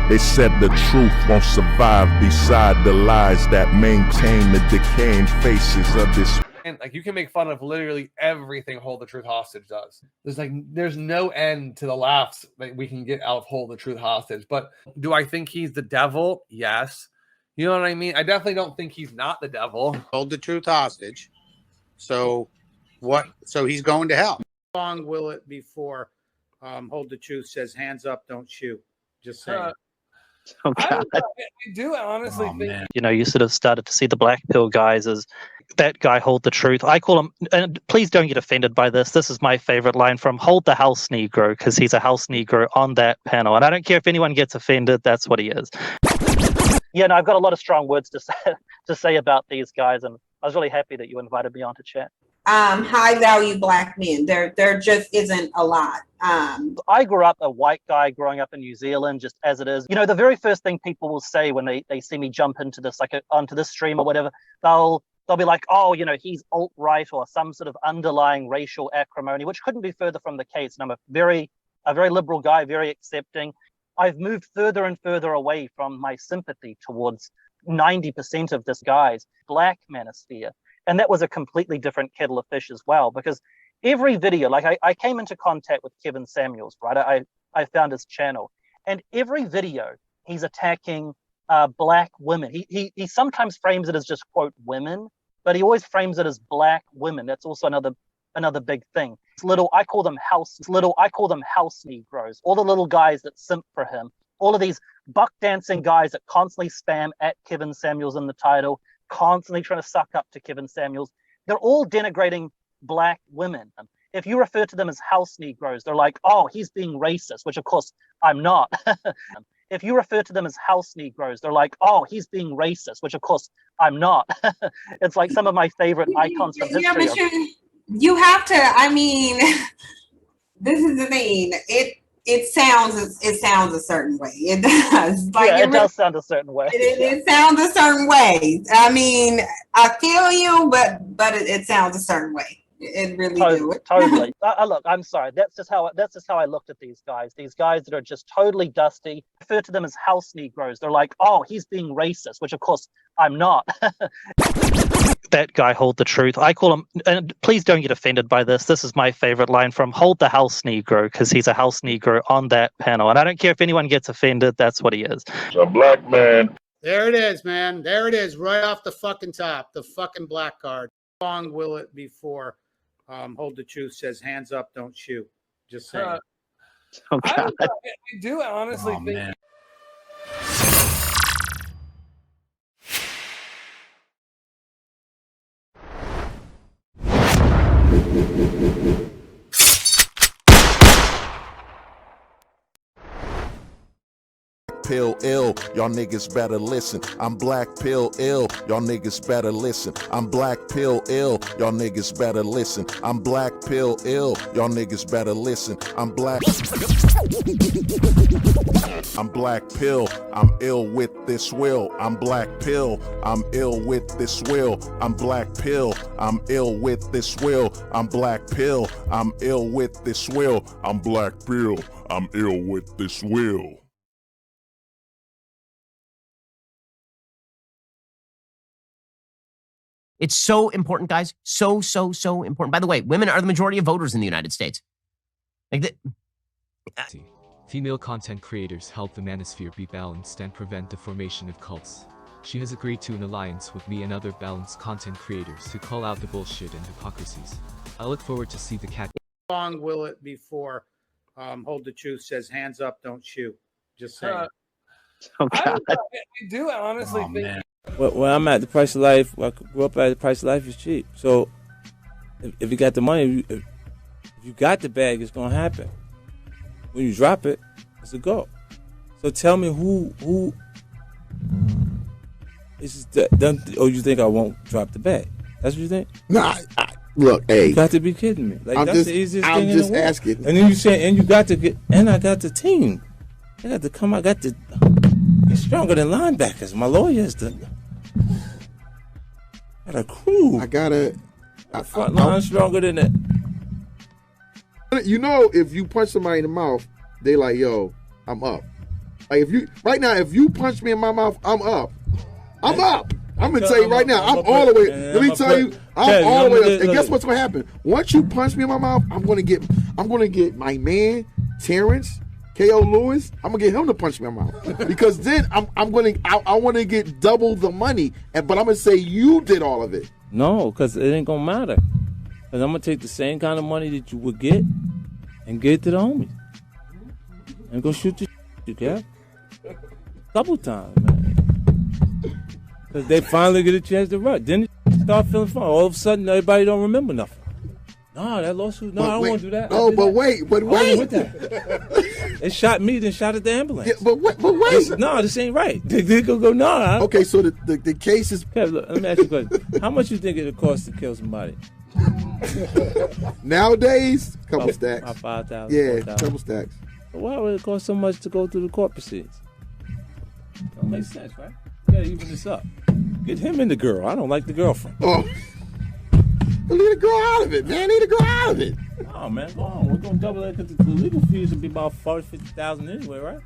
They said the truth won't survive beside the lies that maintain the decaying faces of this. And like, you can make fun of literally everything Hold the Truth Hostage does. There's no end to the laughs that we can get out of Hold the Truth Hostage. But do I think he's the devil? Yes. You know what I mean? I definitely don't think he's not the devil. Hold the truth hostage. So what? So he's going to hell. How long will it be before Hold the Truth says hands up, don't shoot? Just saying. Oh, God. I do honestly think, man. You know, you sort of started to see the black pill guys as that guy Hold the Truth. I call him, and please don't get offended by this. This is my favorite line from Hold the House Negro, because he's a house Negro on that panel. And I don't care if anyone gets offended, that's what he is. Yeah, no, I've got a lot of strong words to say about these guys, and I was really happy that you invited me on to chat. High value black men. There just isn't a lot. I grew up a white guy growing up in New Zealand, just as it is. You know, the very first thing people will say when they see me jump into this, like onto this stream or whatever, they'll be like, oh, you know, he's alt-right or some sort of underlying racial acrimony, which couldn't be further from the case. And I'm a very liberal guy, very accepting. I've moved further and further away from my sympathy towards 90% of this guy's black manosphere. And that was a completely different kettle of fish as well, because every video, like I came into contact with Kevin Samuels, right? I found his channel, and every video he's attacking black women. He sometimes frames it as just, quote, women, but he always frames it as black women. That's also another big thing. I call them house Negroes, all the little guys that simp for him, all of these buck dancing guys that constantly spam at Kevin Samuels in the title, constantly trying to suck up to Kevin Samuels. They're all denigrating black women. If you refer to them as house Negroes, they're like, oh, he's being racist, which of course I'm not. If you refer to them as house Negroes, they're like, oh, he's being racist, which of course I'm not. It's like some of my favorite icons from history. Yeah, but you have to, I mean, this is the thing. It sounds a certain way. It does. Like, yeah, it does sound a certain way. It sounds a certain way. I mean, I feel you, but it sounds a certain way. It really do. Totally. Look, I'm sorry. That's just how I looked at these guys. These guys that are just totally dusty. I refer to them as house Negroes. They're like, oh, he's being racist, which of course I'm not. That guy Hold the Truth. I call him, and please don't get offended by this. This is my favorite line from Hold the House Negro, because he's a house Negro on that panel. And I don't care if anyone gets offended, that's what he is. A black man. There it is, man. There it is, right off the fucking top, the fucking black card. How long will it be before Hold the Truth says hands up, don't shoot? Just saying. Oh, God. I do honestly think. Man. Pill ill, y'all niggas better listen. I'm black pill ill, y'all niggas better listen. I'm black pill ill, y'all niggas better listen. I'm black pill ill, y'all niggas better listen. I'm black pill, I'm ill with this will. I'm black pill, I'm ill with this will. I'm black pill, I'm ill with this will. I'm black pill, I'm ill with this will. I'm black pill, I'm ill with this will. It's so important, guys. So important. By the way, women are the majority of voters in the United States. Female content creators help the manosphere be balanced and prevent the formation of cults. She has agreed to an alliance with me and other balanced content creators to call out the bullshit and hypocrisies. I look forward to see the cat. How long will it be before Hold the Truth says hands up, don't shoot? Just saying. Oh, God. I do honestly think. Man. Where I'm at, the price of life, where I grew up at, the price of life is cheap. So if you got the money, if you got the bag, it's going to happen. When you drop it, it's a go. So tell me who is done, or you think I won't drop the bag? That's what you think? No, look, hey. You got to be kidding me. Like, that's the easiest thing in the world. I'm just asking. And then you say, and you got to get, and I got the team. I got to come, I got to, it's stronger than linebackers. My lawyers, got a crew. I got a front line stronger than that. You know, if you punch somebody in the mouth, they like, yo, I'm up. Like if you punch me in my mouth, I'm up. I'm up. I'm gonna tell you right now, I'm all the way. Let me tell you, I'm all the way up. And guess what's gonna happen? Once you punch me in my mouth, I'm gonna get my man Terrence, K.O. Lewis. I'm gonna get him to punch me in my mouth because then I want to get double the money. But I'm gonna say you did all of it. No, because it ain't gonna matter. Because I'm gonna take the same kind of money that you would get and get it to the homies. And go shoot you, Cap. Couple times, man. Because they finally get a chance to run. Then they start feeling fun. All of a sudden, everybody don't remember nothing. No, that lawsuit. No, I don't want to do that. No, but wait. With that. They shot me, then shot at the ambulance. Yeah, but wait. No, this ain't right. They go, no. Okay, so the case is. Kev, look, let me ask you a question. How much you think it costs to kill somebody? Nowadays, couple stacks. About 5,000. Yeah, 4,000. couple stacks. But why would it cost so much to go through the court proceedings? Don't make sense, right? You gotta even this up. Get him and the girl. I don't like the girlfriend. Oh. Leave the girl out of it, man. Leave the girl out of it. Oh, man, go on. We're gonna double that because the legal fees would be about 40,000, 50,000 anyway, right?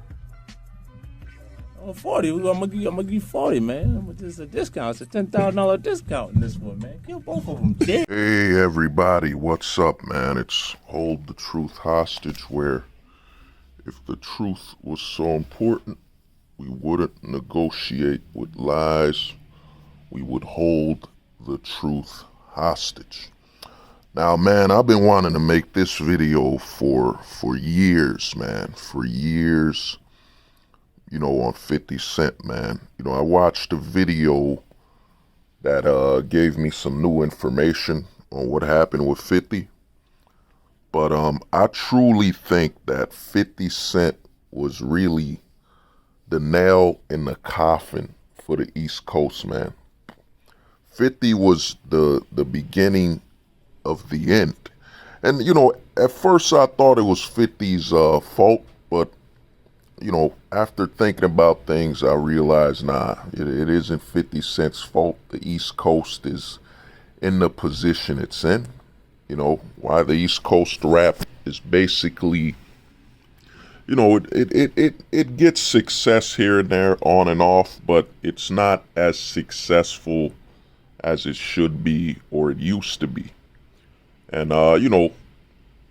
Oh, 40. I'm gonna give you 40, man. It's a discount. It's a $10,000 discount in this one, man. Kill both of them. Damn. Hey everybody, what's up, man? It's Hold the Truth Hostage, where if the truth was so important, we wouldn't negotiate with lies. We would hold the truth hostage. Now, man, I've been wanting to make this video for years, man. For years, you know, on 50 Cent, man. You know, I watched a video that gave me some new information on what happened with 50. But I truly think that 50 Cent was really the nail in the coffin for the East Coast, man. 50 was the beginning of the end. And, you know, at first I thought it was 50's fault, but, you know, after thinking about things, I realized, nah, it isn't 50 Cent's fault. The East Coast is in the position it's in. You know, why the East Coast rap is basically, you know, it gets success here and there, on and off, but it's not as successful as it should be or it used to be. And, you know,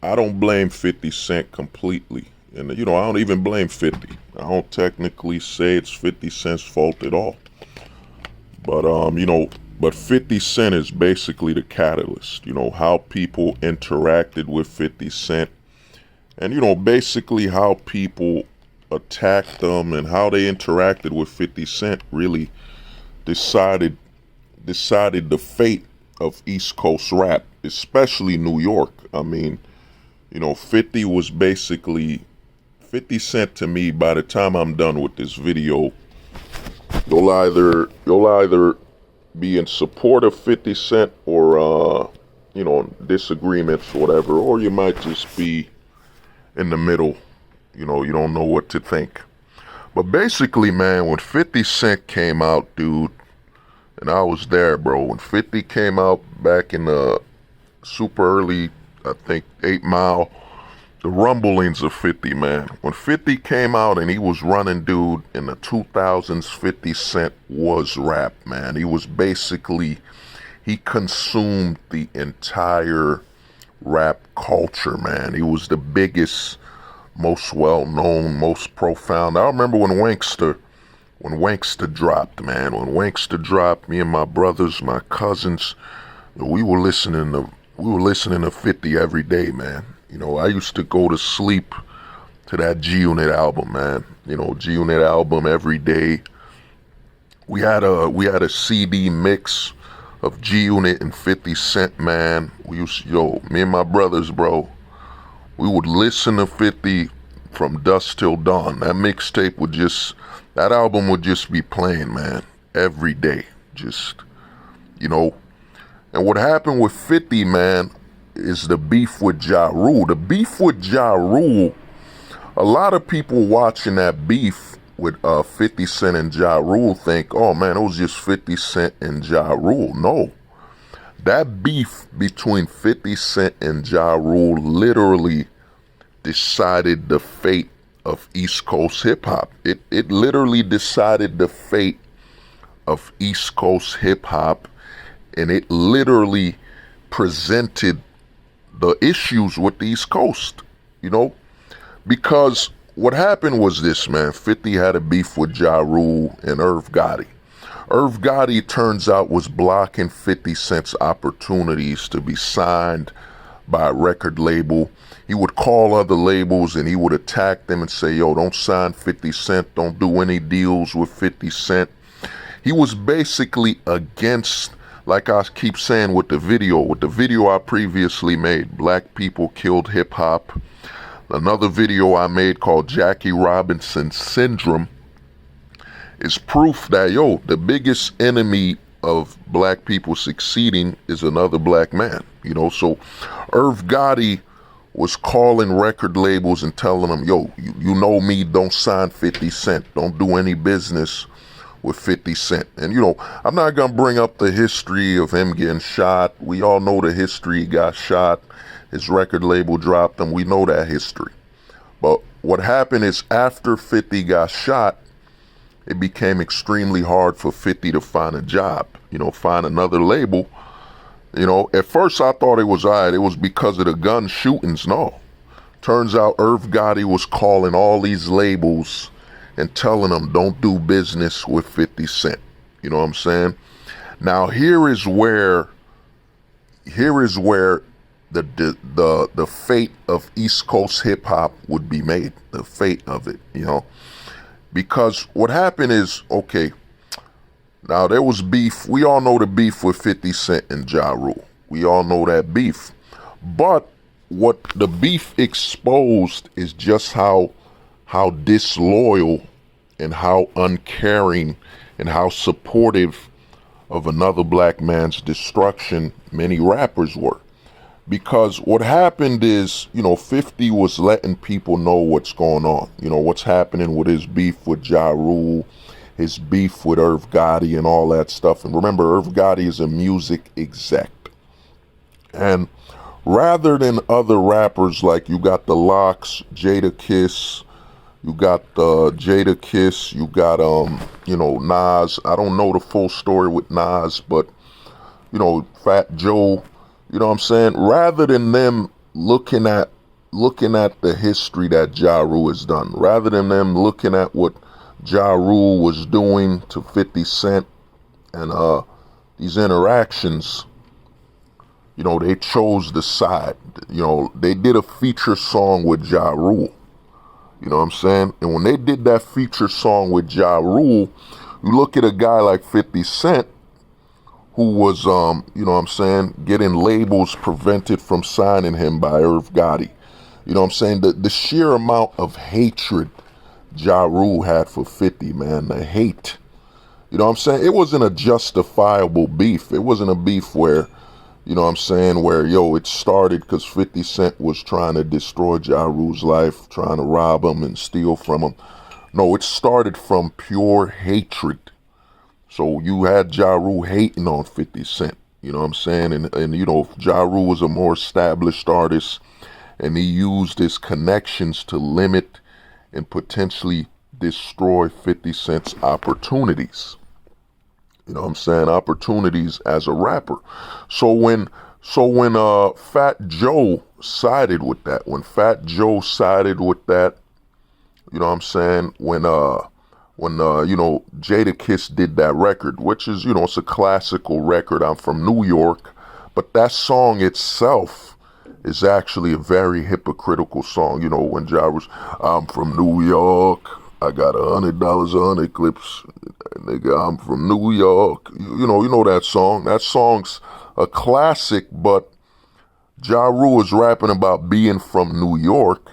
I don't blame 50 Cent completely. And, you know, I don't even blame 50. I don't technically say it's 50 Cent's fault at all. But, you know, but 50 Cent is basically the catalyst. You know, how people interacted with 50 Cent. And, you know, basically how people attacked them and how they interacted with 50 Cent really decided the fate of East Coast rap, especially New York. I mean, you know, 50 was basically 50 Cent to me. By the time I'm done with this video, you'll either be in support of 50 Cent or you know, disagreements or whatever, or you might just be in the middle. You know, you don't know what to think. But basically, man, when 50 Cent came out, dude, and I was there, bro. When 50 came out back in the super early, I think, 8 Mile, the rumblings of 50, man. When 50 came out and he was running, dude, in the 2000s, 50 Cent was rap, man. He was basically, he consumed the entire rap culture, man. He was the biggest, most well-known, most profound. I remember when Wankster dropped, man. When Wankster dropped, me and my brothers, my cousins, we were listening to 50 every day, man. You know, I used to go to sleep to that G-Unit album, man. You know, G-Unit album every day. We had a CD mix of G-Unit and 50 Cent, man. We used to, me and my brothers, bro, we would listen to 50 from dusk till dawn. That mixtape would just, that album would just be playing, man, every day. Just, you know. And what happened with 50, man, is the beef with Ja Rule. The beef with Ja Rule, a lot of people watching that beef with 50 Cent and Ja Rule think, oh man, it was just 50 Cent and Ja Rule. No. That beef between 50 Cent and Ja Rule literally decided the fate of East Coast hip hop. It literally decided the fate of East Coast hip hop, and it literally presented the issues with the East Coast, because what happened was this, man. 50 had a beef with Ja Rule and Irv Gotti. Irv Gotti, turns out, was blocking 50 Cent's opportunities to be signed by a record label. He would call other labels and he would attack them and say, yo, don't sign 50 Cent, don't do any deals with 50 Cent. He was basically against, like I keep saying with the video I previously made, Black People Killed Hip Hop. Another video I made called Jackie Robinson Syndrome is proof that, the biggest enemy of black people succeeding is another black man, So Irv Gotti was calling record labels and telling them, yo, you know me, don't sign 50 Cent. Don't do any business with 50 Cent. And, I'm not going to bring up the history of him getting shot. We all know the history. He got shot. His record label dropped him. We know that history. But what happened is after 50 got shot, it became extremely hard for 50 to find a job, find another label. At first I thought it was all right. It was because of the gun shootings. No. Turns out Irv Gotti was calling all these labels and telling them don't do business with 50 Cent. You know what I'm saying? Now here is where the fate of East Coast hip hop would be made. The fate of it, because what happened is, okay, now there was beef. We all know the beef with 50 Cent and Ja Rule. We all know that beef. But what the beef exposed is just how disloyal and how uncaring and how supportive of another black man's destruction many rappers were. Because what happened is, 50 was letting people know what's going on, what's happening with his beef with Ja Rule, his beef with Irv Gotti and all that stuff. And remember, Irv Gotti is a music exec. And rather than other rappers, like you got the Lox, Jada Kiss, you got you got Nas. I don't know the full story with Nas, but Fat Joe, you know what I'm saying? Rather than them looking at the history that Ja Rule has done, rather than them looking at what Ja Rule was doing to 50 Cent and these interactions, they chose the side. They did a feature song with Ja Rule. You know what I'm saying? And when they did that feature song with Ja Rule, you look at a guy like 50 Cent, who was, getting labels prevented from signing him by Irv Gotti. You know what I'm saying? The sheer amount of hatred Ja Rule had for 50, man, the hate. You know what I'm saying? It wasn't a justifiable beef. It wasn't a beef where, it started because 50 Cent was trying to destroy Ja Rule's life, trying to rob him and steal from him. No, it started from pure hatred. So you had Ja Rule hating on 50 Cent, you know what I'm saying? And Ja Rule was a more established artist, and he used his connections to limit and potentially destroy 50 Cent's opportunities. You know what I'm saying? Opportunities as a rapper. So when Fat Joe sided with that, you know what I'm saying? When Jada Kiss did that record, which is, it's a classical record. I'm from New York, but that song itself is actually a very hypocritical song. When Ja was, I'm from New York, I got $100, 100 clips, nigga, I'm from New York. You know that song. That song's a classic, but Ja Rule is rapping about being from New York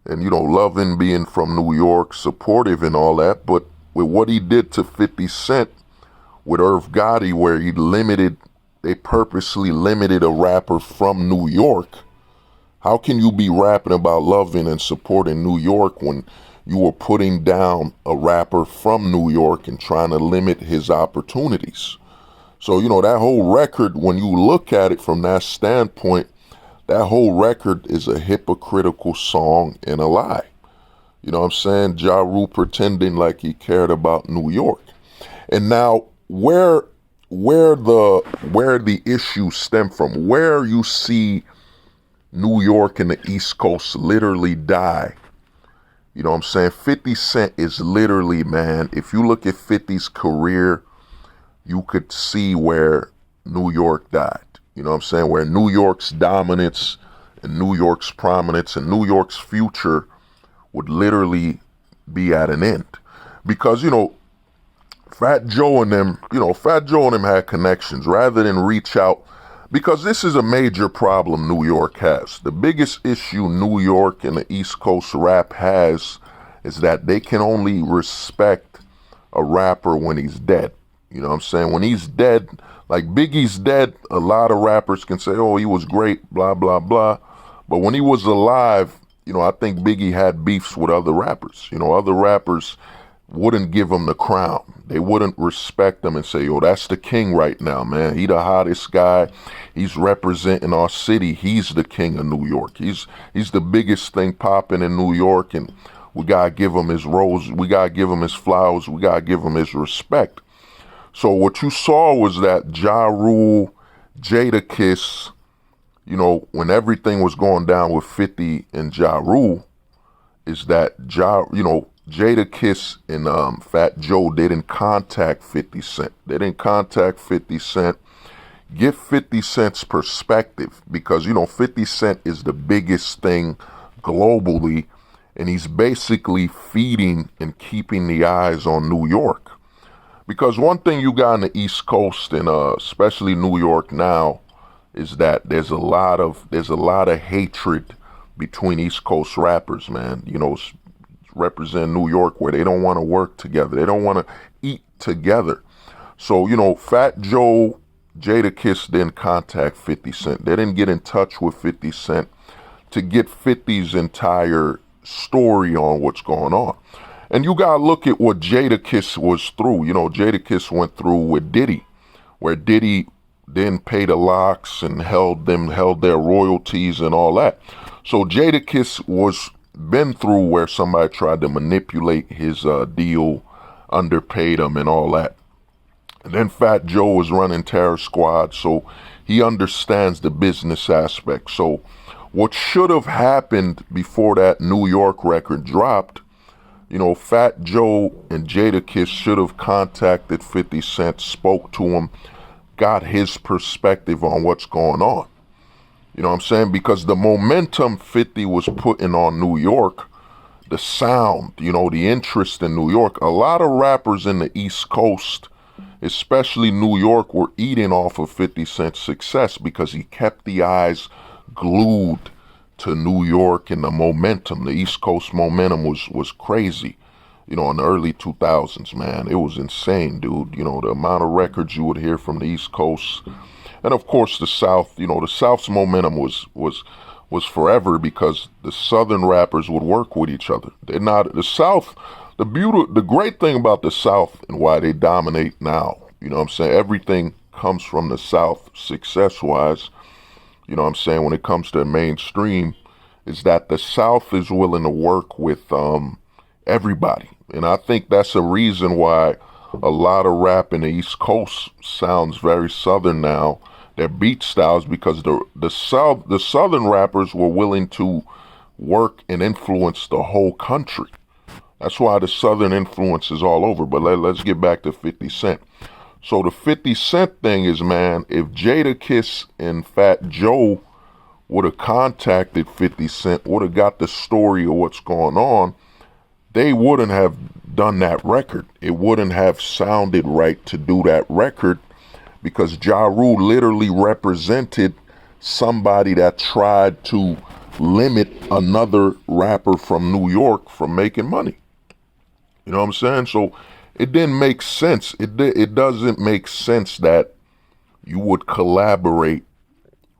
and, loving being from New York, supportive and all that. But with what he did to 50 Cent with Irv Gotti, where they purposely limited a rapper from New York, how can you be rapping about loving and supporting New York when you were putting down a rapper from New York and trying to limit his opportunities? So, that whole record, when you look at it from that standpoint, that whole record is a hypocritical song and a lie. You know what I'm saying? Ja Rule pretending like he cared about New York. And now where the issues stem from, where you see New York and the East Coast literally die. You know what I'm saying? 50 Cent is literally, man, if you look at 50's career, you could see where New York died. You know what I'm saying? Where New York's dominance and New York's prominence and New York's future would literally be at an end. Because, you know, Fat Joe and them had connections rather than reach out. Because this is a major problem New York has. The biggest issue New York and the East Coast rap has is that they can only respect a rapper when he's dead. You know what I'm saying? When he's dead, like Biggie's dead, a lot of rappers can say, oh, he was great, blah, blah, blah. But when he was alive, you know, I think Biggie had beefs with other rappers. You know, other rappers wouldn't give him the crown. They wouldn't respect him and say, yo, that's the king right now, man. He the hottest guy. He's representing our city. He's the king of New York. He's the biggest thing popping in New York, and we gotta give him his rose. We gotta give him his flowers. We gotta give him his respect. So what you saw was that Ja Rule, Jadakiss, you know, when everything was going down with 50 and Ja Rule, is that Jadakiss and Fat Joe didn't contact 50 Cent. They didn't contact 50 Cent. Get 50 Cent's perspective, because, you know, 50 Cent is the biggest thing globally, and he's basically feeding and keeping the eyes on New York. Because one thing you got in the East Coast and especially New York now is that there's a lot of hatred between East Coast rappers, man. You know, represent New York, where they don't want to work together. They don't want to eat together. So, you know, Fat Joe, Jadakiss didn't contact 50 Cent. They didn't get in touch with 50 Cent to get 50's entire story on what's going on. And you gotta look at what Jadakiss was through. You know, Jadakiss went through with Diddy, where Diddy didn't pay the locks and held their royalties and all that. So Jadakiss was been through where somebody tried to manipulate his deal, underpaid him and all that. And then Fat Joe was running Terror Squad, so he understands the business aspect. So what should have happened before that New York record dropped, you know, Fat Joe and Jadakiss should have contacted 50 Cent, spoke to him, got his perspective on what's going on. You know what I'm saying? Because the momentum 50 was putting on New York, the sound, you know, the interest in New York, a lot of rappers in the East Coast, especially New York, were eating off of 50 Cent's success because he kept the eyes glued to New York and the momentum. The East Coast momentum was crazy, you know, in the early 2000s, man. It was insane, dude. You know, the amount of records you would hear from the East Coast. And of course the South, you know, the South's momentum was forever because the Southern rappers would work with each other. They're not, the South, the great thing about the South and why they dominate now, you know what I'm saying? Everything comes from the South success-wise, you know what I'm saying, when it comes to mainstream, is that the South is willing to work with everybody. And I think that's a reason why a lot of rap in the East Coast sounds very Southern now. Their beat styles, because the Southern rappers were willing to work and influence the whole country. That's why the Southern influence is all over. But let's get back to 50 Cent. So the 50 Cent thing is, man, if Jadakiss and Fat Joe would have contacted 50 Cent, would have got the story of what's going on, they wouldn't have done that record. It wouldn't have sounded right to do that record, because Ja Rule literally represented somebody that tried to limit another rapper from New York from making money. You know what I'm saying? So it didn't make sense. It doesn't make sense that you would collaborate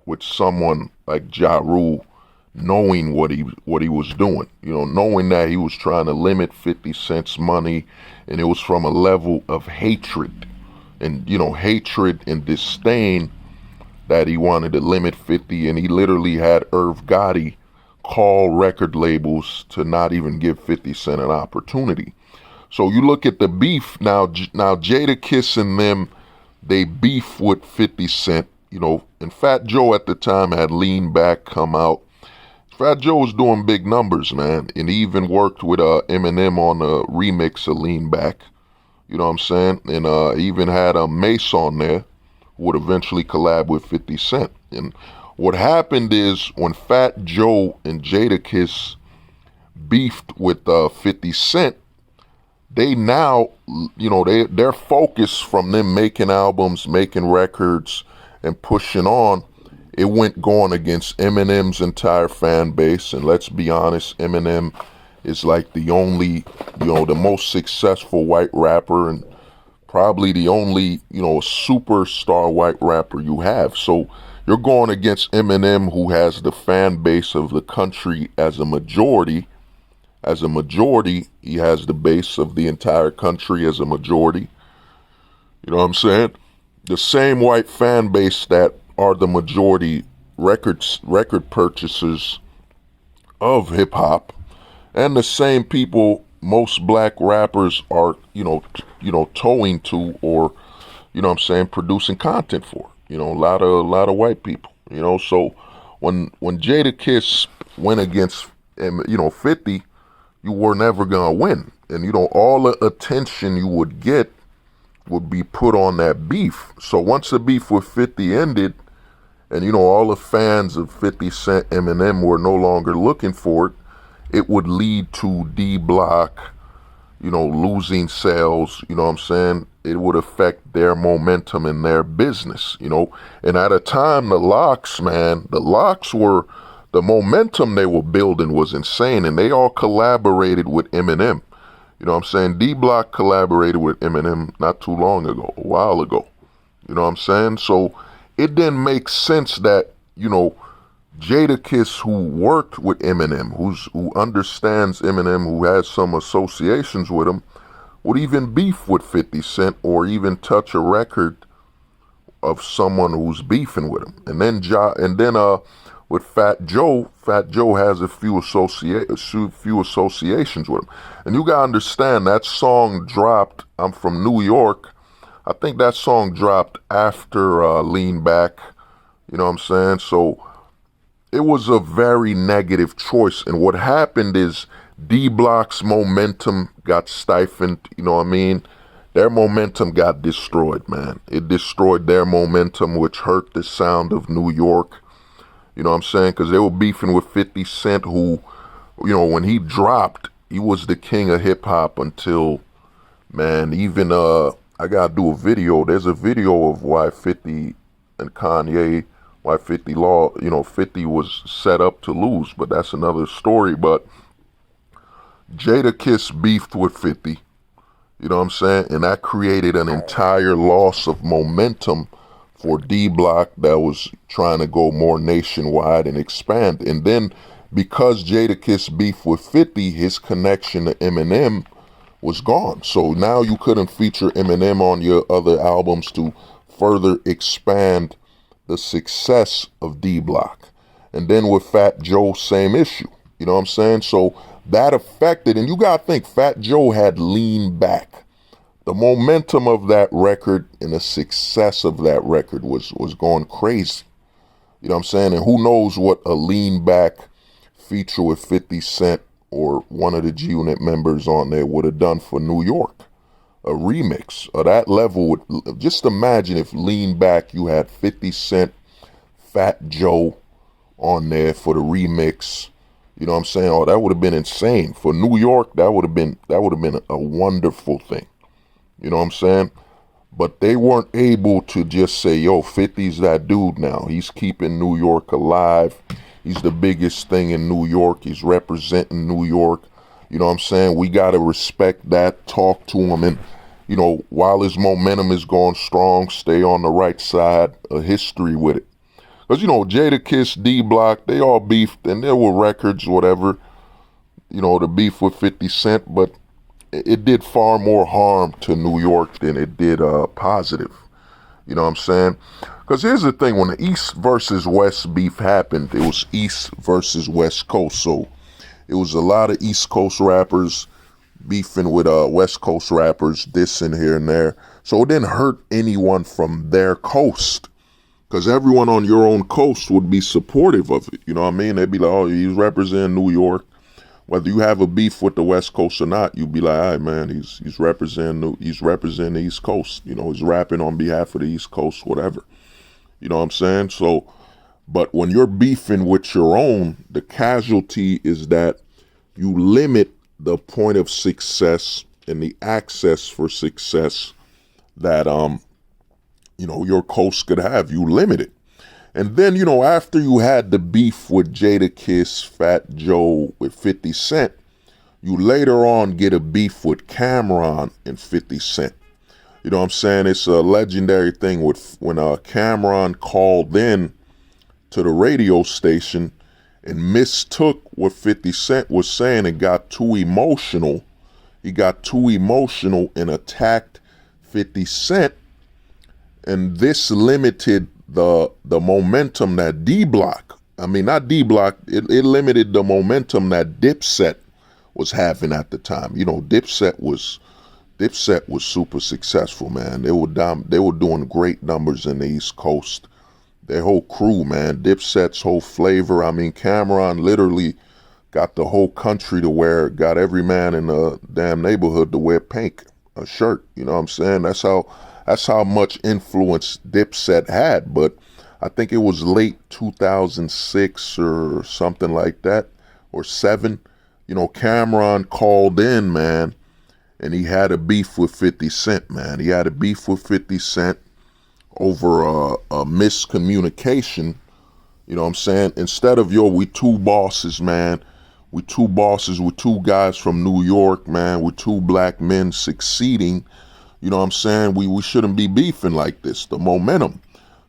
with someone like Ja Rule, knowing what he was doing, you know, knowing that he was trying to limit 50 Cent's money, and it was from a level of hatred and, you know, hatred and disdain that he wanted to limit 50, and he literally had Irv Gotti call record labels to not even give 50 Cent an opportunity. So you look at the beef now. Now Jadakiss and them, they beef with 50 Cent, you know, and Fat Joe at the time had Lean Back come out. Fat Joe was doing big numbers, man, and he even worked with Eminem on a remix of Lean Back. You know what I'm saying? And even had Mace on there, who would eventually collab with 50 Cent. And what happened is when Fat Joe and Jadakiss beefed with 50 Cent, they now, you know, their focus from them making albums, making records, and pushing on, it went going against Eminem's entire fan base. And let's be honest, Eminem is like the only, you know, the most successful white rapper and probably the only, you know, superstar white rapper you have. So you're going against Eminem, who has the fan base of the country as a majority. As a majority, he has the base of the entire country as a majority. You know what I'm saying? The same white fan base that are the majority record purchasers of hip hop, and the same people most black rappers are, you know, towing to, or, you know what I'm saying, producing content for. You know, a lot of white people. You know, so when Jadakiss went against, you know, 50, you were never gonna win, and you know, all the attention you would get would be put on that beef. So once the beef with 50 ended, and you know, all the fans of 50 Cent, Eminem were no longer looking for it, it would lead to D Block, you know, losing sales. You know what I'm saying? It would affect their momentum in their business, you know. And at a time, the Locks, man, were, the momentum they were building was insane, and they all collaborated with Eminem. You know what I'm saying? D Block collaborated with Eminem not too long ago, a while ago. You know what I'm saying? So it didn't make sense that, you know, Jadakiss, who worked with Eminem, who understands Eminem, who has some associations with him, would even beef with 50 Cent or even touch a record of someone who's beefing with him. And then with Fat Joe has a few associations with him. And you gotta understand, that song dropped, I'm from New York, I think that song dropped after Lean Back, you know what I'm saying? So it was a very negative choice. And what happened is D Block's momentum got stifled, you know what I mean? Their momentum got destroyed, man. It destroyed their momentum, which hurt the sound of New York. You know what I'm saying? Because they were beefing with 50 Cent, who, you know, when he dropped, he was the king of hip hop until, man, even, I gotta do a video. There's a video of why 50 and Kanye, why 50 was set up to lose, but that's another story. But Jadakiss beefed with 50, you know what I'm saying? And that created an entire loss of momentum for D Block that was trying to go more nationwide and expand. And then because Jadakiss beefed with 50, his connection to Eminem was gone. So now you couldn't feature Eminem on your other albums to further expand the success of D Block. And then with Fat Joe, same issue. You know what I'm saying? So that affected, and you gotta think, Fat Joe had Lean Back. The momentum of that record and the success of that record was going crazy. You know what I'm saying? And who knows what a Lean Back feature with 50 Cent or one of the G Unit members on there would have done for New York. A remix of that level would, just imagine if Lean Back, you had 50 Cent, Fat Joe on there for the remix. You know what I'm saying? Oh, that would have been insane. For New York, that would have been a wonderful thing. You know what I'm saying? But they weren't able to just say, yo, 50's that dude now. He's keeping New York alive. He's the biggest thing in New York. He's representing New York. You know what I'm saying? We got to respect that, talk to him, and, you know, while his momentum is going strong, stay on the right side of history with it. Because, you know, Jadakiss, D Block, they all beefed, and there were records, whatever, you know, the beef with 50 Cent, but it did far more harm to New York than it did positive. You know what I'm saying? Because here's the thing, when the East versus West beef happened, it was East versus West Coast. So it was a lot of East Coast rappers beefing with West Coast rappers, dissing here and there. So it didn't hurt anyone from their coast, because everyone on your own coast would be supportive of it. You know what I mean? They'd be like, oh, he's representing New York. Whether you have a beef with the West Coast or not, you'd be like, all right, man, he's representing the East Coast. You know, he's rapping on behalf of the East Coast, whatever. You know what I'm saying? So, but when you're beefing with your own, the casualty is that you limit the point of success and the access for success that your coast could have. You limit it. And then, after you had the beef with Jadakiss, Fat Joe, with 50 Cent, you later on get a beef with Cameron and 50 Cent. You know what I'm saying? It's a legendary thing when Cameron called in to the radio station and mistook what 50 Cent was saying and got too emotional. He got too emotional and attacked 50 Cent. And this limited the momentum that it limited the momentum that Dipset was having at the time. Dipset was super successful, man. They were doing great numbers in the East Coast. Their whole crew, man, Dipset's whole flavor. I mean, Cameron literally got the whole country got every man in the damn neighborhood to wear pink, a shirt. You know what I'm saying? That's how much influence Dipset had. But I think it was late 2006 or something like that, or 7. Cameron called in, man, and he had a beef with 50 Cent, man. He had a beef with 50 Cent over a miscommunication. You know what I'm saying? Instead of, we two bosses, man. We two bosses with two guys from New York, man, with two black men succeeding. You know what I'm saying? We shouldn't be beefing like this, the momentum.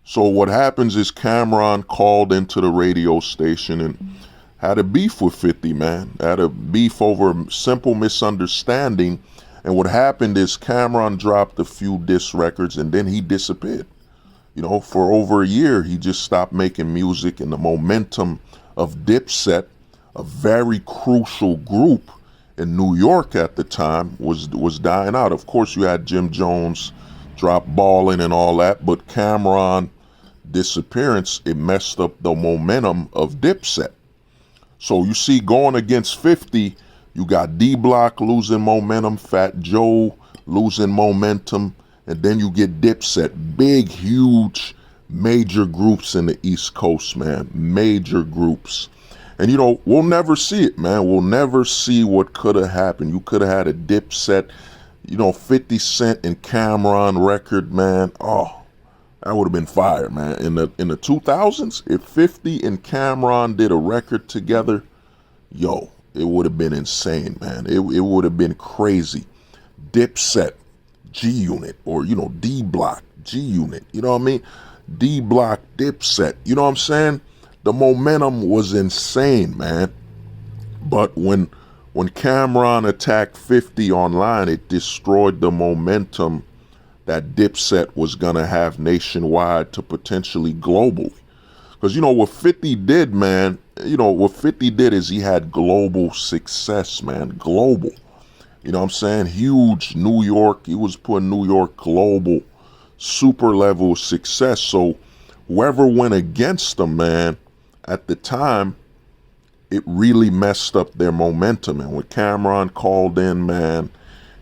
So what happens is Cameron called into the radio station and had a beef with 50, man. Had a beef over a simple misunderstanding. And what happened is Cameron dropped a few diss records and then he disappeared. For over a year, he just stopped making music, and the momentum of Dipset, a very crucial group in New York at the time, was dying out. Of course, you had Jim Jones drop Ballin' and all that, but Cameron disappearance, it messed up the momentum of Dipset. So you see, going against 50, you got D-Block losing momentum, Fat Joe losing momentum, and then you get Dipset, big, huge, major groups in the East Coast, man, major groups. And, we'll never see it, man. We'll never see what could have happened. You could have had a Dipset, 50 Cent and Cameron record, man. Oh, that would have been fire, man. In the 2000s, if 50 and Cameron did a record together, it would have been insane, man. It would have been crazy. Dipset, G-Unit, or, D-Block, G-Unit. You know what I mean? D-Block, Dipset. You know what I'm saying? The momentum was insane, man. But when Cameron attacked 50 online, it destroyed the momentum that Dipset was gonna have nationwide to potentially globally. Because what 50 did, man, what 50 did is he had global success, man, global. You know what I'm saying? Huge New York. He was putting New York global, super level success. So whoever went against him, man, at the time, it really messed up their momentum. And when Cameron called in, man,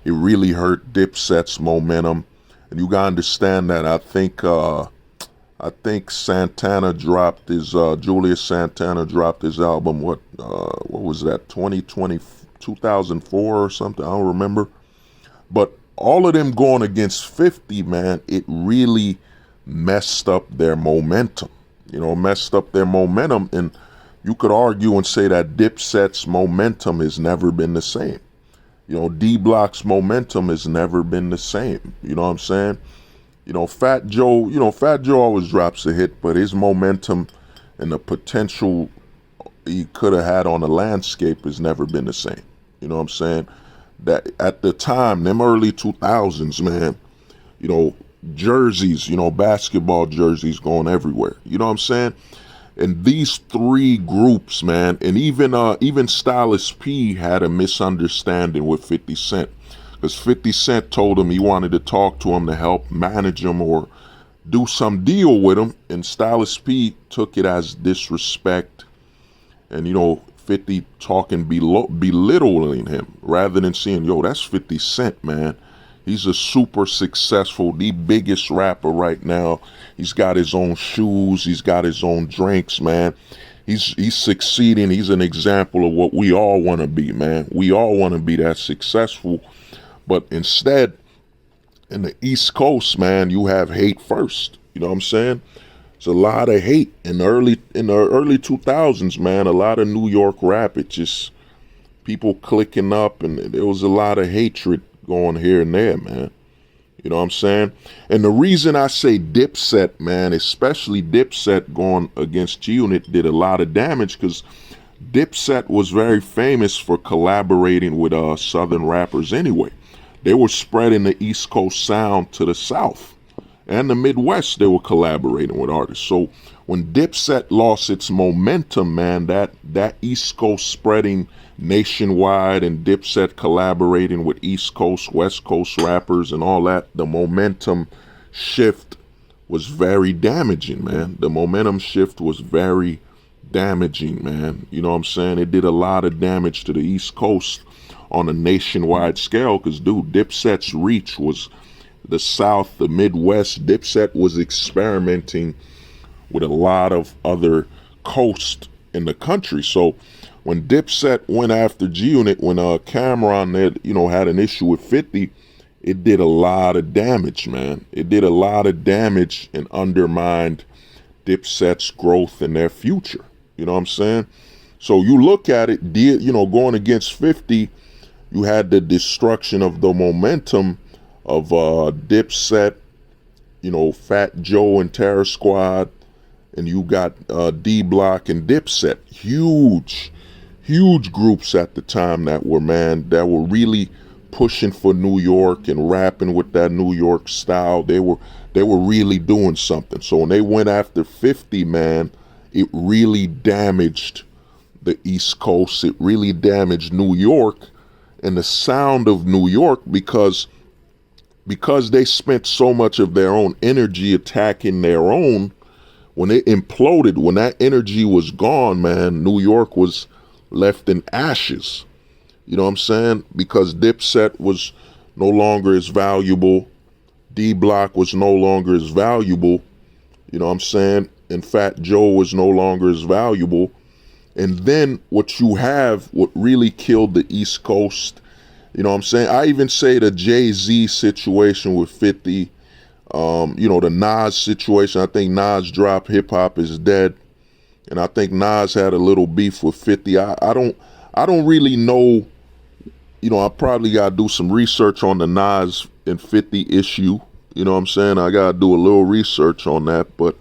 it really hurt Dipset's momentum. And you gotta understand that. I think Santana dropped his Julius Santana dropped his album. What was that? 2004 or something. I don't remember. But all of them going against 50, man, it really messed up their momentum. Messed up their momentum. And you could argue and say that Dipset's momentum has never been the same. D-Block's momentum has never been the same. You know what I'm saying? Fat Joe always drops a hit, but his momentum and the potential he could have had on the landscape has never been the same. You know what I'm saying? That at the time, them early 2000s, man, jerseys, you know, basketball jerseys going everywhere. You know what I'm saying? And these three groups, man, and even Stylist P had a misunderstanding with 50 Cent. Because 50 Cent told him he wanted to talk to him to help manage him or do some deal with him. And Stylist P took it as disrespect. And, you know, 50 talking belittling him rather than saying, yo, that's 50 Cent, man. He's a super successful, the biggest rapper right now. He's got his own shoes. He's got his own drinks, man. He's succeeding. He's an example of what we all want to be, man. We all want to be that successful. But instead, in the East Coast, man, you have hate first. You know what I'm saying? It's a lot of hate in the early 2000s, man. A lot of New York rap, it just people clicking up, and there was a lot of hatred going here and there, man. You know what I'm saying? And the reason I say Dipset, man, especially Dipset going against G-Unit, did a lot of damage because Dipset was very famous for collaborating with Southern rappers anyway. They were spreading the East Coast sound to the South. And the Midwest, they were collaborating with artists. So when Dipset lost its momentum, man, that East Coast spreading nationwide and Dipset collaborating with East Coast, West Coast rappers and all that, the momentum shift was very damaging, man. The momentum shift was very damaging, man. You know what I'm saying? It did a lot of damage to the East Coast on a nationwide scale because, dude, Dipset's reach was the South, the Midwest. Dipset was experimenting with a lot of other coasts in the country. So when Dipset went after G-Unit, when Cameron had an issue with 50, it did a lot of damage, man. It did a lot of damage and undermined Dipset's growth and their future. You know what I'm saying? So you look at it, going against 50, you had the destruction of the momentum of Dipset, Fat Joe and Terror Squad, and you got D-Block and Dipset. Huge groups at the time that were really pushing for New York and rapping with that New York style. They were really doing something. So when they went after 50, man, it really damaged the East Coast. It really damaged New York and the sound of New York because they spent so much of their own energy attacking their own. When it imploded, when that energy was gone, man, New York was left in ashes. You know what I'm saying? Because Dipset was no longer as valuable. D-Block was no longer as valuable. You know what I'm saying? And Fat Joe was no longer as valuable. And then what really killed the East Coast, you know what I'm saying? I even say the Jay-Z situation with 50, the Nas situation. I think Nas dropped Hip Hop Is Dead. And I think Nas had a little beef with 50. I don't really know. I probably got to do some research on the Nas and 50 issue. You know what I'm saying? I got to do a little research on that. But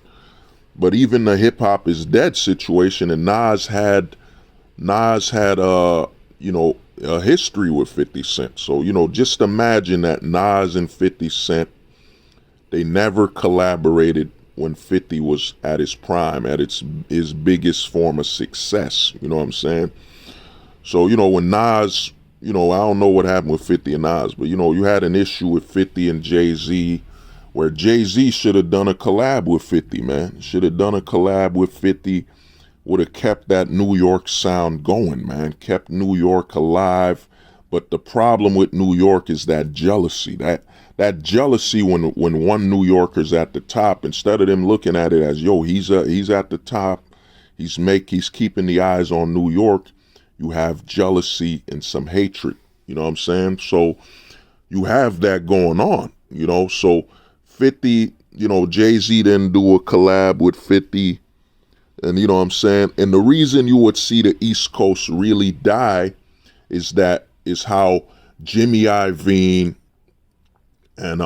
even the Hip Hop Is Dead situation, and Nas had a history with 50 Cent. So, just imagine that Nas and 50 Cent, they never collaborated when 50 was at his prime, at his biggest form of success. You know what I'm saying? So, when Nas, I don't know what happened with 50 and Nas, but, you had an issue with 50 and Jay-Z where Jay-Z should have done a collab with 50, man. Should have done a collab with 50, would have kept that New York sound going, man. Kept New York alive. But the problem with New York is that jealousy, that jealousy when one New Yorker's at the top, instead of them looking at it as, yo, he's at the top, he's keeping the eyes on New York, you have jealousy and some hatred. You know what I'm saying? So you have that going on, so 50, Jay-Z didn't do a collab with 50, and you know what I'm saying? And the reason you would see the East Coast really die is how Jimmy Iovine and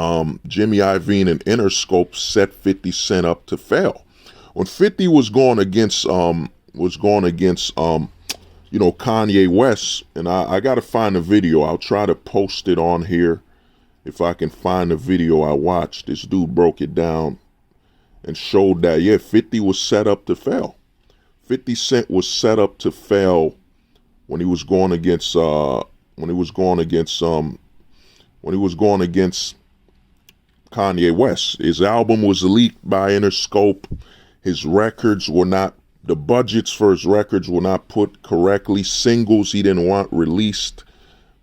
Interscope set 50 Cent up to fail. When 50 was going against Kanye West, and I got to find the video. I'll try to post it on here if I can find the video I watched, this dude broke it down and showed that, yeah, 50 was set up to fail. 50 Cent was set up to fail when he was going against Kanye West. His album was leaked by Interscope. His records were not, the budgets for his records were not put correctly. Singles he didn't want released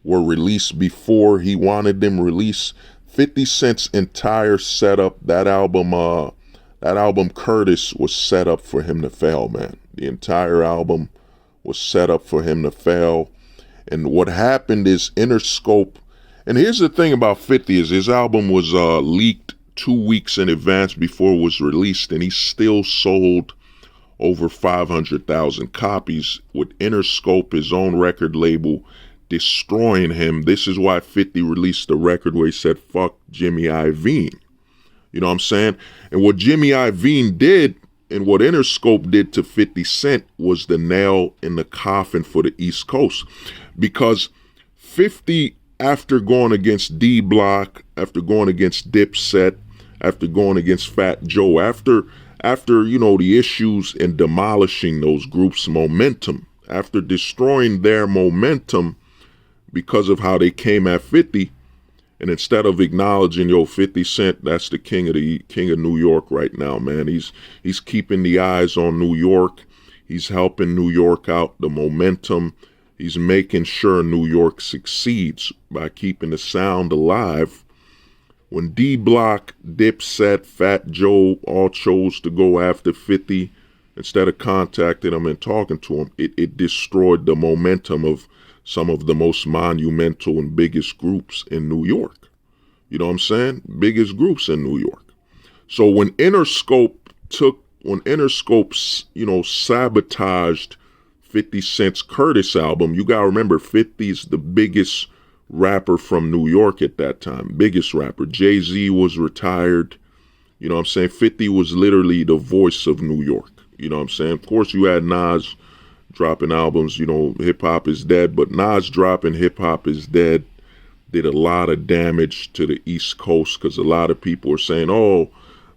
were released before he wanted them released. 50 Cent's entire setup, that album Curtis was set up for him to fail, man. The entire album was set up for him to fail. And what happened is Interscope, and here's the thing about 50 is his album was leaked 2 weeks in advance before it was released, and he still sold over 500,000 copies, with Interscope, his own record label, destroying him. This is why 50 released the record where he said, fuck Jimmy Iovine. You know what I'm saying? And what Jimmy Iovine did and what Interscope did to 50 Cent was the nail in the coffin for the East Coast. Because 50, after going against D-Block, after going against Dipset, after going against Fat Joe, after you know, the issues in demolishing those groups' momentum, after destroying their momentum because of how they came at 50, and instead of acknowledging, yo, 50 Cent, that's the king of New York right now, man. He's keeping the eyes on New York. He's helping New York out, the momentum. He's making sure New York succeeds by keeping the sound alive. When D-Block, Dipset, Fat Joe all chose to go after 50, instead of contacting him and talking to him, it destroyed the momentum of some of the most monumental and biggest groups in New York. You know what I'm saying? Biggest groups in New York. So when Interscope, you know, sabotaged 50 Cent's Curtis album, you gotta remember 50's the biggest rapper from New York at that time. Biggest rapper. Jay-Z was retired. You know what I'm saying? 50 was literally the voice of New York. You know what I'm saying? Of course, you had Nas dropping albums, you know, Hip Hop is Dead, but Nas dropping Hip Hop is Dead did a lot of damage to the East Coast, because a lot of people are saying, oh,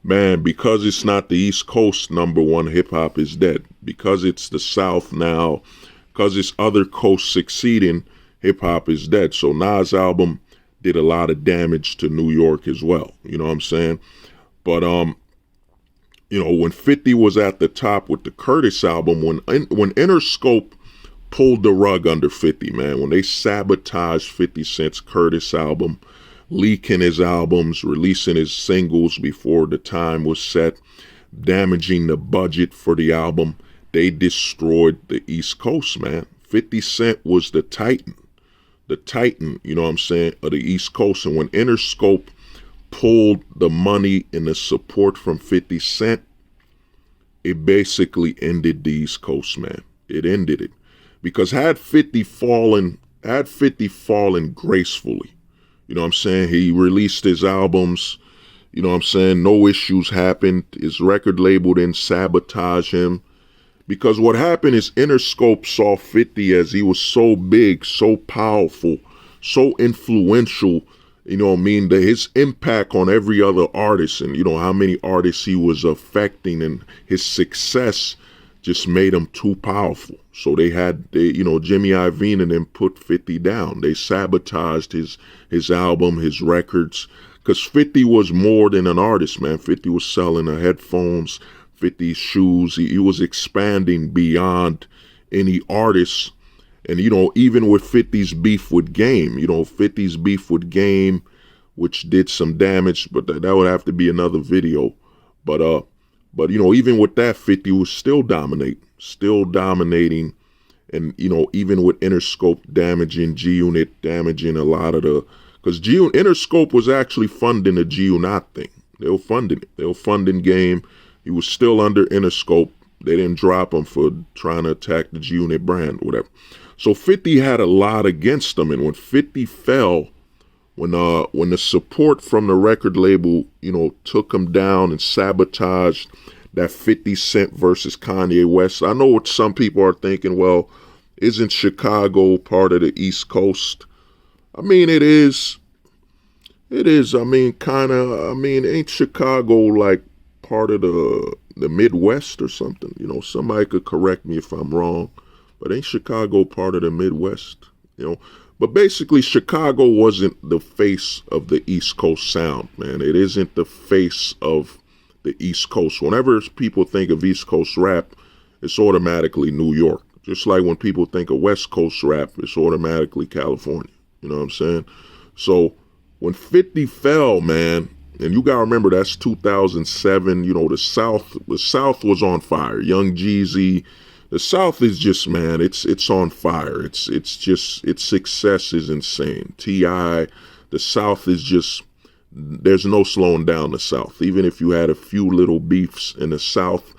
man, because it's not the East Coast, #1 Hip Hop is dead. Because it's the South now, because it's other coasts succeeding, Hip Hop is dead. So Nas' album did a lot of damage to New York as well. You know what I'm saying? But you know, when 50 was at the top with the Curtis album, when Interscope pulled the rug under 50, man, when they sabotaged 50 Cent's Curtis album, leaking his albums, releasing his singles before the time was set, damaging the budget for the album, they destroyed the East Coast, man. 50 Cent was the titan, you know what I'm saying, of the East Coast. And when Interscope pulled the money and the support from 50 Cent, it basically ended the East Coast, man. It ended it. Because had 50 fallen gracefully, you know what I'm saying, he released his albums, you know what I'm saying, no issues happened, his record label didn't sabotage him. Because what happened is Interscope saw 50 as he was so big, so powerful, so influential, you know what I mean, that his impact on every other artist, and you know how many artists he was affecting, and his success just made him too powerful. So they you know, Jimmy Iovine and them put 50 down. They sabotaged his album, his records, because 50 was more than an artist, man. 50 was selling the headphones, 50 shoes. He was expanding beyond any artist. And, you know, even with 50's beef with Game, you know, 50's beef with Game, which did some damage, but that would have to be another video. But you know, even with that, 50 was still dominating. And, you know, even with Interscope damaging G-Unit, damaging a lot of the, because Interscope was actually funding the G-Unit thing. They were funding it. They were funding Game. He was still under Interscope. They didn't drop him for trying to attack the G-Unit brand or whatever. So 50 had a lot against him, and when 50 fell, when the support from the record label, you know, took him down and sabotaged that 50 Cent versus Kanye West. I know what some people are thinking, well, isn't Chicago part of the East Coast? I mean, it is. It is. I mean, kind of. I mean, ain't Chicago like part of the Midwest or something? You know, somebody could correct me if I'm wrong, but ain't Chicago part of the Midwest? You know, but basically, Chicago wasn't the face of the East Coast sound, man. It isn't the face of the East Coast. Whenever people think of East Coast rap, it's automatically New York. Just like when people think of West Coast rap, it's automatically California. You know what I'm saying? So when 50 fell, man, and you gotta remember that's 2007. You know, the South was on fire. Young Jeezy, the South is just, man, it's on fire. It's just, its success is insane. T.I., the South is just, there's no slowing down the South. Even if you had a few little beefs in the South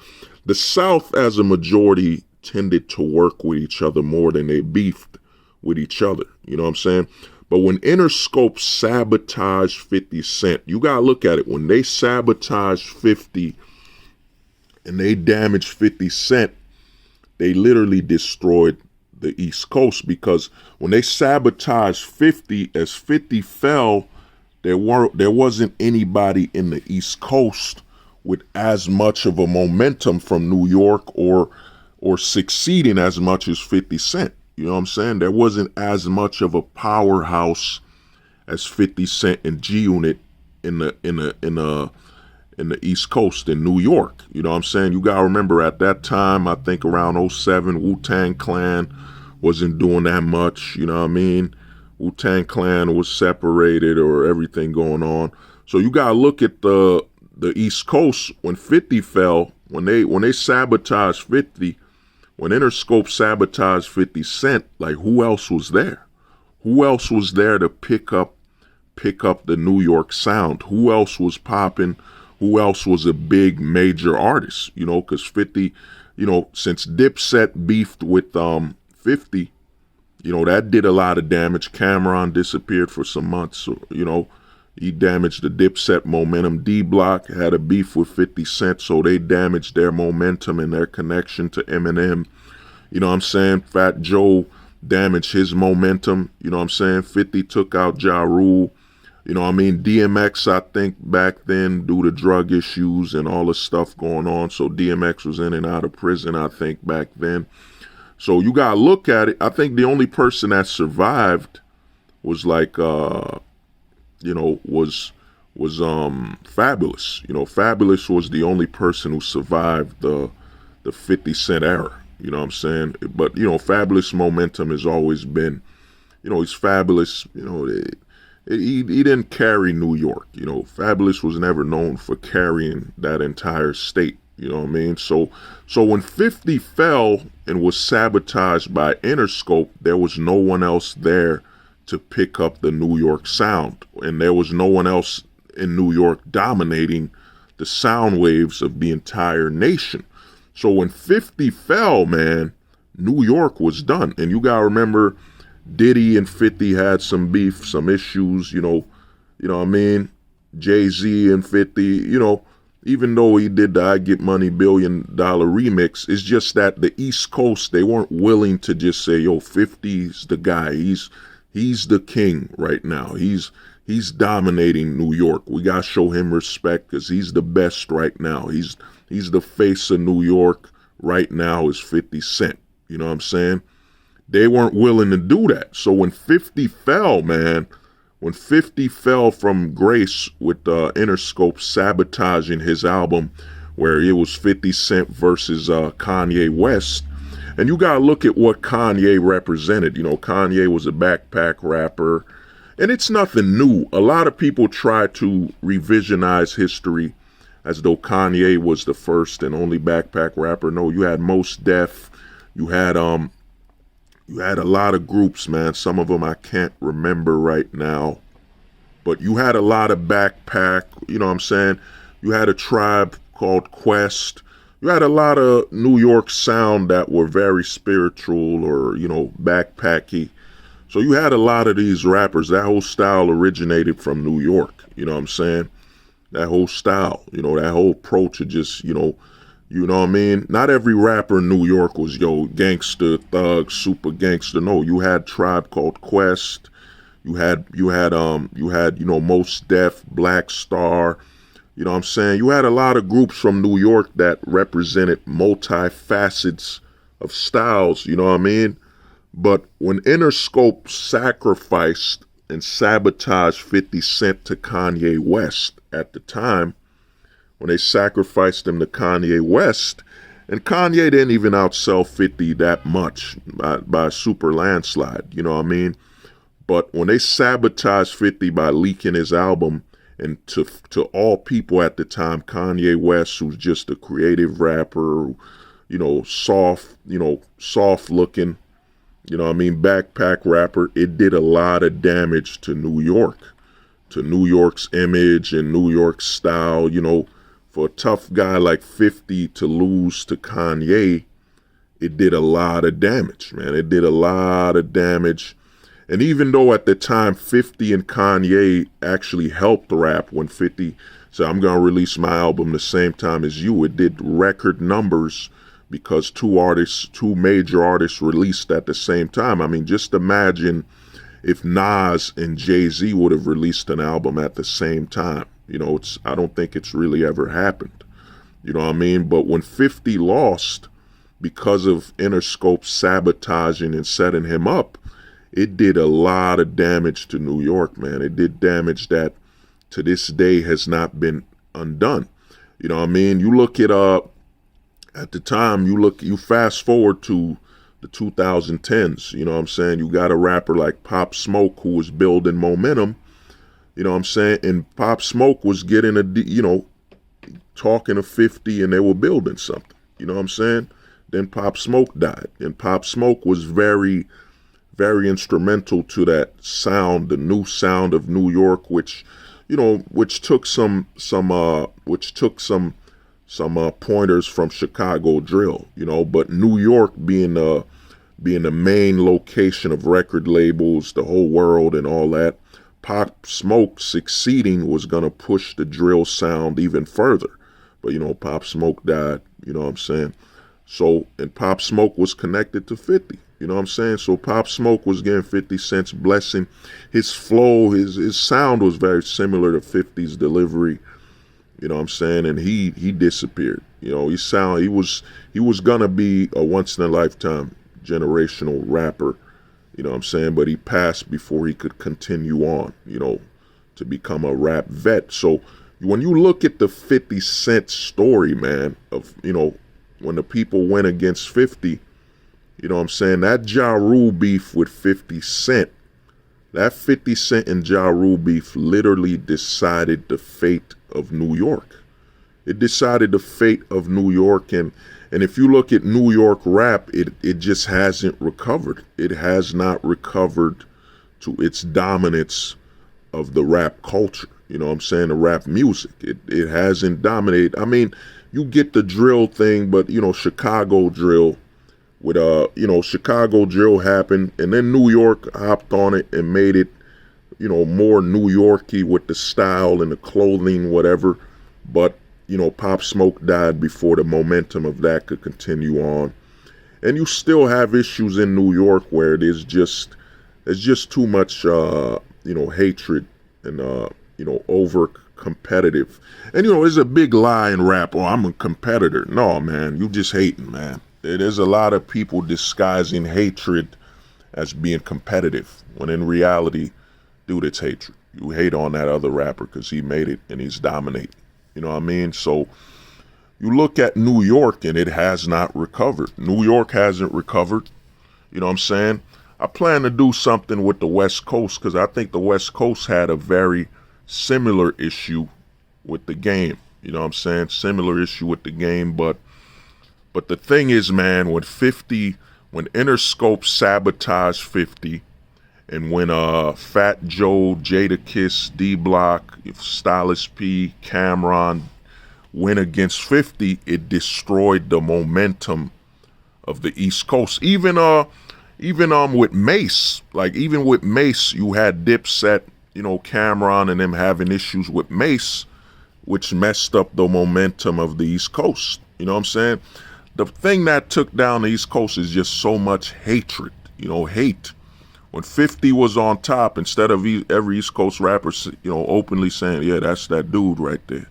as a majority tended to work with each other more than they beefed with each other. You know what I'm saying? But when Interscope sabotaged 50 Cent, you gotta look at it. When they sabotaged 50 and they damaged 50 Cent, they literally destroyed the East Coast, because when they sabotaged 50, as 50 fell, there wasn't anybody in the East Coast with as much of a momentum from New York or succeeding as much as 50 Cent. You know what I'm saying? There wasn't as much of a powerhouse as 50 Cent and G Unit in the East Coast in New York. You know what I'm saying? You gotta remember at that time, I think around 07, Wu-Tang Clan wasn't doing that much. You know what I mean? Wu-Tang Clan was separated or everything going on. So you gotta look at the East Coast when 50 fell, when they sabotaged 50. When Interscope sabotaged 50 Cent, like who else was there? Who else was there to pick up the New York sound? Who else was popping? Who else was a big major artist? You know, because 50, you know, since Dipset beefed with 50, you know, that did a lot of damage. Cameron disappeared for some months, you know. He damaged the Dipset momentum. D-Block had a beef with 50 Cent, so they damaged their momentum and their connection to Eminem. You know what I'm saying? Fat Joe damaged his momentum. You know what I'm saying? 50 took out Ja Rule. You know what I mean? DMX, I think, back then, due to drug issues and all the stuff going on. So DMX was in and out of prison, I think, back then. So you got to look at it. I think the only person that survived was like, you know, was Fabulous. You know, Fabulous was the only person who survived the 50 Cent era. You know what I'm saying? But, you know, Fabulous momentum has always been, you know, he's fabulous. You know, he didn't carry New York. You know, Fabulous was never known for carrying that entire state. You know what I mean? So when 50 fell and was sabotaged by Interscope, there was no one else there to pick up the New York sound. And there was no one else in New York dominating the sound waves of the entire nation. So when 50 fell, man, New York was done. And you gotta remember, Diddy and 50 had some beef, some issues, you know what I mean? Jay-Z and 50, you know, even though he did the I Get Money $1 billion remix, it's just that the East Coast, they weren't willing to just say, yo, 50's the guy. He's the king right now. He's dominating New York. We gotta show him respect because he's the best right now. He's the face of New York right now is 50 Cent. You know what I'm saying? They weren't willing to do that. So when 50 fell, man, when 50 fell from grace with Interscope sabotaging his album where it was 50 Cent versus Kanye West, and you gotta look at what Kanye represented. You know, Kanye was a backpack rapper, and it's nothing new. A lot of people try to revisionize history as though Kanye was the first and only backpack rapper. No, you had Mos Def, you had a lot of groups, man. Some of them I can't remember right now, but you had a lot of backpack. You know what I'm saying? You had a tribe called Quest. You had a lot of New York sound that were very spiritual or, you know, backpacky. So you had a lot of these rappers. That whole style originated from New York. You know what I'm saying? That whole style, you know, that whole approach of just, you know what I mean? Not every rapper in New York was, yo, gangster, thug, super gangster. No, you had Tribe Called Quest. You had Mos Def, Black Star. You know what I'm saying? You had a lot of groups from New York that represented multi-facets of styles, you know what I mean? But when Interscope sacrificed and sabotaged 50 Cent to Kanye West at the time, when they sacrificed him to Kanye West, and Kanye didn't even outsell 50 that much by a super landslide, you know what I mean? But when they sabotaged 50 by leaking his album, and to all people at the time, Kanye West, who's just a creative rapper, soft looking, you know what I mean, backpack rapper, it did a lot of damage to New York's image and New York's style. For a tough guy like 50 to lose to Kanye, it did a lot of damage, man. It did a lot of damage. And even though at the time 50 and Kanye actually helped rap when 50 said, I'm going to release my album the same time as you, it did record numbers because two major artists released at the same time. I mean, just imagine if Nas and Jay-Z would have released an album at the same time. I don't think it's really ever happened. You know what I mean? But when 50 lost because of Interscope sabotaging and setting him up, it did a lot of damage to New York, man. It did damage that to this day has not been undone. You know what I mean? You look at the time, you fast forward to the 2010s, you know what I'm saying? You got a rapper like Pop Smoke who was building momentum, you know what I'm saying? And Pop Smoke was getting talking to 50 and they were building something, you know what I'm saying? Then Pop Smoke died, and Pop Smoke was very, very instrumental to that sound, the new sound of New York, which took some pointers from Chicago drill, but New York being the main location of record labels, the whole world and all that, Pop Smoke succeeding was gonna push the drill sound even further. But Pop Smoke died, you know what I'm saying? So, and Pop Smoke was connected to 50. You know what I'm saying? So Pop Smoke was getting 50 Cent's blessing. His flow, his sound was very similar to 50's delivery. You know what I'm saying? And he disappeared. He was gonna be a once in a lifetime generational rapper. You know what I'm saying? But he passed before he could continue on, to become a rap vet. So when you look at the 50 Cent story, man, of, when the people went against 50, you know what I'm saying? That Ja Rule beef with 50 Cent, that 50 Cent and Ja Rule beef literally decided the fate of New York. It decided the fate of New York. And if you look at New York rap, it just hasn't recovered. It has not recovered to its dominance of the rap culture. You know what I'm saying? The rap music. It hasn't dominated. I mean, you get the drill thing, but, Chicago drill, with Chicago drill happened, and then New York hopped on it and made it, more New Yorky with the style and the clothing, whatever. But Pop Smoke died before the momentum of that could continue on, and you still have issues in New York where there's just too much hatred and over competitive. And there's a big lie in rap. Oh, I'm a competitor. No, man, you just hating, man. There's a lot of people disguising hatred as being competitive, when in reality, dude, it's hatred. You hate on that other rapper because he made it and he's dominating. You know what I mean? So you look at New York and it has not recovered. New York hasn't recovered. You know what I'm saying? I plan to do something with the West Coast because I think the West Coast had a very similar issue with the game. You know what I'm saying? Similar issue with the game, but the thing is, man, when Interscope sabotaged 50, and when Fat Joe, Jadakiss, D-Block, Stylist P, Cameron went against 50, it destroyed the momentum of the East Coast. Even with Mace, even with Mace, you had Dipset, Cameron and them having issues with Mace, which messed up the momentum of the East Coast. You know what I'm saying? The thing that took down the East Coast is just so much hatred, hate. When 50 was on top, instead of every East Coast rapper, openly saying, yeah, that's that dude right there.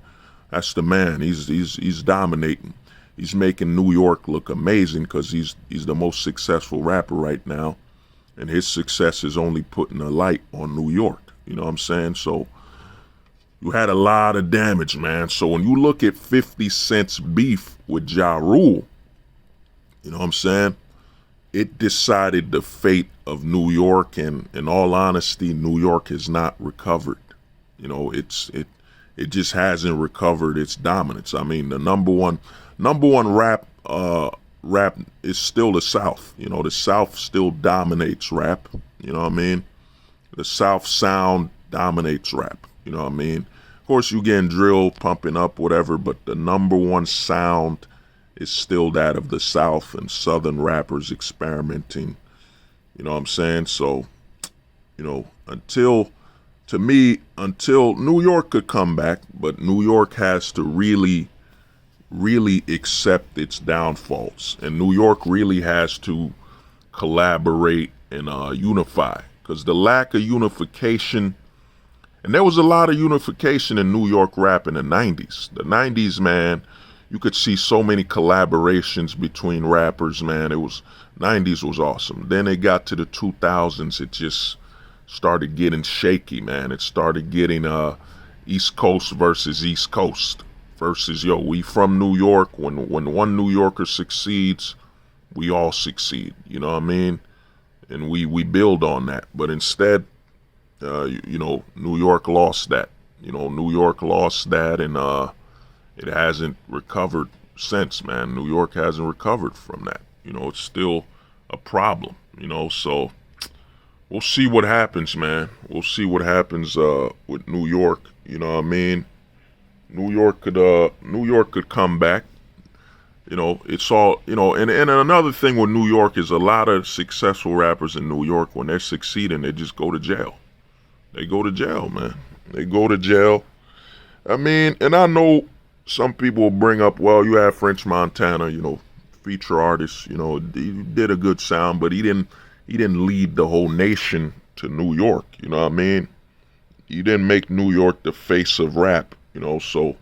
That's the man. He's dominating. He's making New York look amazing because he's the most successful rapper right now. And his success is only putting a light on New York. You know what I'm saying? So you had a lot of damage, man. So when you look at 50 Cent's beef with Ja Rule, you know what I'm saying? It decided the fate of New York, and in all honesty, New York has not recovered. You know, it just hasn't recovered its dominance. I mean, the number one rap is still the South. You know, the South still dominates rap. You know what I mean? The South sound dominates rap. You know what I mean? Of course, you getting drill pumping up, whatever, but the number one sound is still that of the South and Southern rappers experimenting. You know what I'm saying? So, you know, until New York could come back, but New York has to really accept its downfalls. And New York really has to collaborate and unify. Because the lack of unification, and there was a lot of unification in New York rap in the 90s. The 90s, man, you could see so many collaborations between rappers, man. 90s was awesome. Then it got to the 2000s, it just started getting shaky, man. It started getting East Coast versus East Coast versus, we from New York. When one New Yorker succeeds, we all succeed. You know what I mean? And we build on that. But instead, New York lost that. New York lost that, and it hasn't recovered since, man. New York hasn't recovered from that. It's still a problem, so we'll see what happens, man. We'll see what happens with New York. You know what I mean? New York could come back. It's all, and another thing with New York is a lot of successful rappers in New York, when they're succeeding, they just go to jail. They go to jail, man. They go to jail. I mean, and I know some people will bring up, well, you have French Montana, feature artist, he did a good sound, but he didn't lead the whole nation to New York, you know what I mean? He didn't make New York the face of rap, so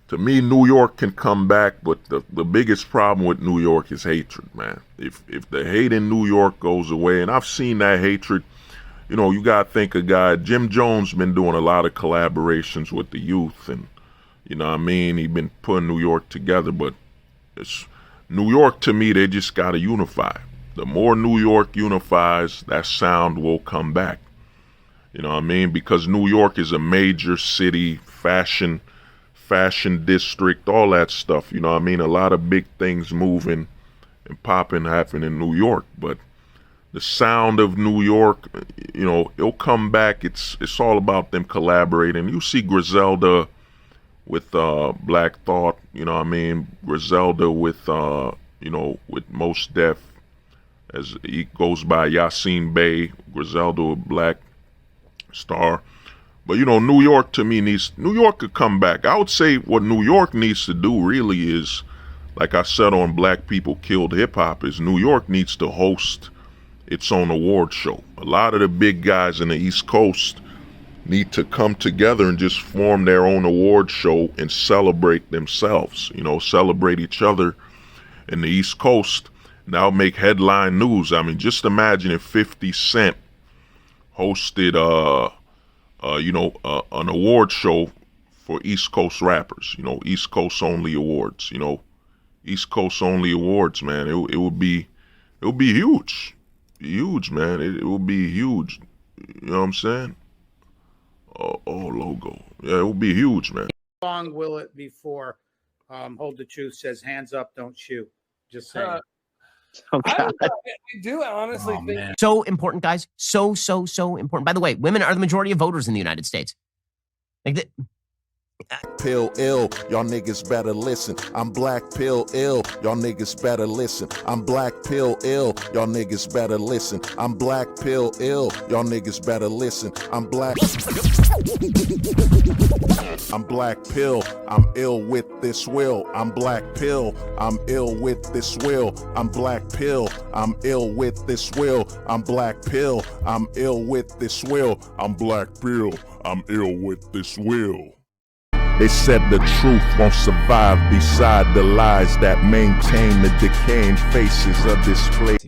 to me, New York can come back, but the biggest problem with New York is hatred, man. If the hate in New York goes away, and I've seen that hatred, you gotta think a guy, Jim Jones been doing a lot of collaborations with the youth, and you know what I mean? He been putting New York together, but New York, to me, they just gotta unify. The more New York unifies, that sound will come back. You know what I mean? Because New York is a major city, fashion district, all that stuff. You know what I mean? A lot of big things moving and popping happen in New York, but the sound of New York, it'll come back. It's all about them collaborating. You see Griselda with Black Thought, you know what I mean? Griselda with with Mos Def, as he goes by Yasin Bey, Griselda with Black Star. But New York, to me, New York could come back. I would say what New York needs to do really is, like I said on Black People Killed Hip Hop, is New York needs to host its own award show. A lot of the big guys in the East Coast need to come together and just form their own award show and celebrate themselves, celebrate each other in the East Coast. Now make headline news. I mean, just imagine if 50 Cent hosted an award show for East Coast rappers, East Coast only awards, East Coast only awards, man. It would be huge. Huge, man. It would be huge. You know what I'm saying? Logo. Yeah, it would be huge, man. How long will it before Hold the Truth says hands up, don't shoot? Just saying. I do honestly think man. So important, guys. So important. By the way, women are the majority of voters in the United States. pill ill, y'all niggas better listen. I'm black pill ill, y'all niggas better listen. I'm black pill ill, y'all niggas better listen. I'm black pill ill, y'all niggas better listen. I'm black pill, I'm ill with this will. I'm black pill, I'm ill with this will. I'm black pill, I'm ill with this will. I'm black pill, I'm ill with this will. I'm black pill, I'm ill with this will. They said the truth won't survive beside the lies that maintain the decaying faces of this place.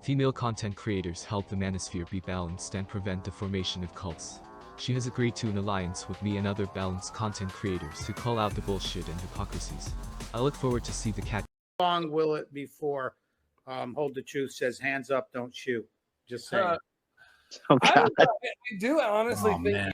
Female content creators help the manosphere be balanced and prevent the formation of cults. She has agreed to an alliance with me and other balanced content creators to call out the bullshit and hypocrisies. I look forward to see the cat. How long will it before Hold the Truth says hands up, don't shoot? Just saying. Oh, God. I do honestly think. Man.